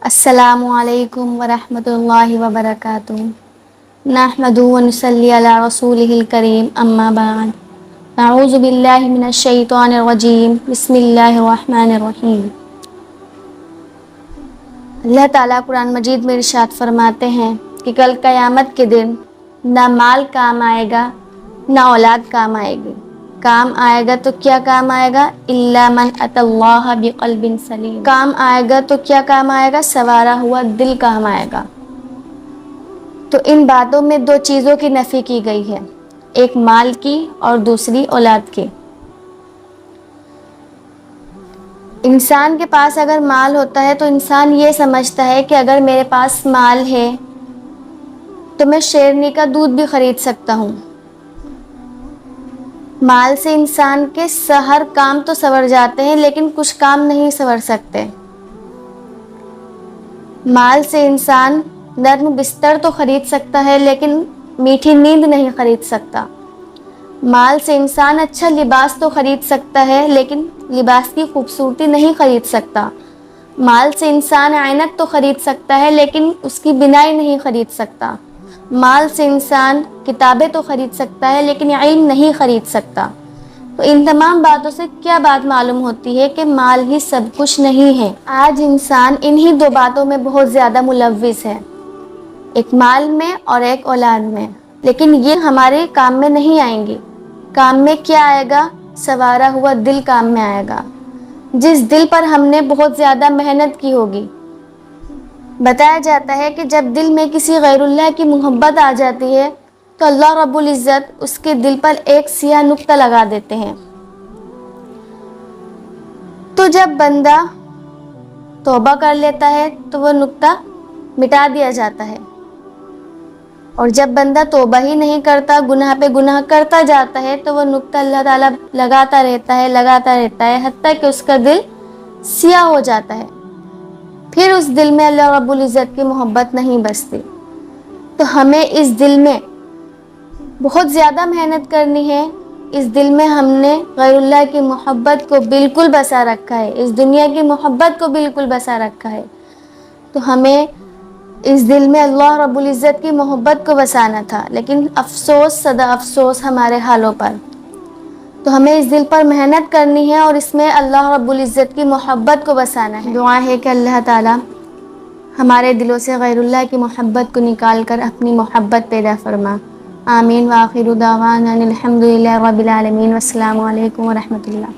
السلام علیکم ورحمۃ اللہ وبرکاتہ۔ نحمدہ ونصلی علی رسولہ الکریم، اما بعد، اعوذ باللہ من الشیطان الرجیم، بسم اللہ الرحمن الرحیم۔ اللہ تعالیٰ قرآن مجید میں ارشاد فرماتے ہیں کہ کل قیامت کے دن نہ مال کام آئے گا نہ اولاد کام آئے گی۔ کام آئے گا تو کیا کام آئے گا؟ الا من اتی اللہ بقلب سلیم۔ کام آئے گا تو کیا کام آئے گا؟ سنوارا ہوا دل کام آئے گا۔ تو ان باتوں میں دو چیزوں کی نفی کی گئی ہے، ایک مال کی اور دوسری اولاد کی۔ انسان کے پاس اگر مال ہوتا ہے تو انسان یہ سمجھتا ہے کہ اگر میرے پاس مال ہے تو میں شیرنی کا دودھ بھی خرید سکتا ہوں۔ مال سے انسان کے ہر کام تو سنور جاتے ہیں لیکن کچھ کام نہیں سنور سکتے۔ مال سے انسان نرم بستر تو خرید سکتا ہے لیکن میٹھی نیند نہیں خرید سکتا۔ مال سے انسان اچھا لباس تو خرید سکتا ہے لیکن لباس کی خوبصورتی نہیں خرید سکتا۔ مال سے انسان عینک تو خرید سکتا ہے لیکن اس کی بینائی نہیں خرید سکتا۔ مال سے انسان کتابیں تو خرید سکتا ہے لیکن علم نہیں خرید سکتا۔ تو ان تمام باتوں سے کیا بات معلوم ہوتی ہے کہ مال ہی سب کچھ نہیں ہے۔ آج انسان انہی دو باتوں میں بہت زیادہ ملوث ہے، ایک مال میں اور ایک اولاد میں، لیکن یہ ہمارے کام میں نہیں آئیں گی۔ کام میں کیا آئے گا؟ سنوارا ہوا دل کام میں آئے گا، جس دل پر ہم نے بہت زیادہ محنت کی ہوگی۔ بتایا جاتا ہے کہ جب دل میں کسی غیر اللہ کی محبت آ جاتی ہے تو اللہ رب العزت اس کے دل پر ایک سیاہ نقطہ لگا دیتے ہیں۔ تو جب بندہ توبہ کر لیتا ہے تو وہ نقطہ مٹا دیا جاتا ہے، اور جب بندہ توبہ ہی نہیں کرتا، گناہ پہ گناہ کرتا جاتا ہے تو وہ نقطہ اللہ تعالیٰ لگاتا رہتا ہے حتیٰ کہ اس کا دل سیاہ ہو جاتا ہے۔ پھر اس دل میں اللہ رب العزت کی محبت نہیں بستی۔ تو ہمیں اس دل میں بہت زیادہ محنت کرنی ہے۔ اس دل میں ہم نے غیر اللہ کی محبت کو بالکل بسا رکھا ہے، اس دنیا کی محبت کو بالکل بسا رکھا ہے۔ تو ہمیں اس دل میں اللہ رب العزت کی محبت کو بسانا تھا، لیکن افسوس صدا افسوس ہمارے حالوں پر۔ تو ہمیں اس دل پر محنت کرنی ہے اور اس میں اللہ رب العزت کی محبت کو بسانا ہے۔ دعا ہے کہ اللہ تعالیٰ ہمارے دلوں سے غیر اللہ کی محبت کو نکال کر اپنی محبت پیدا فرما۔ آمین۔ وآخر دعوانا الحمد للہ رب العالمین۔ والسلام علیکم ورحمۃ اللہ۔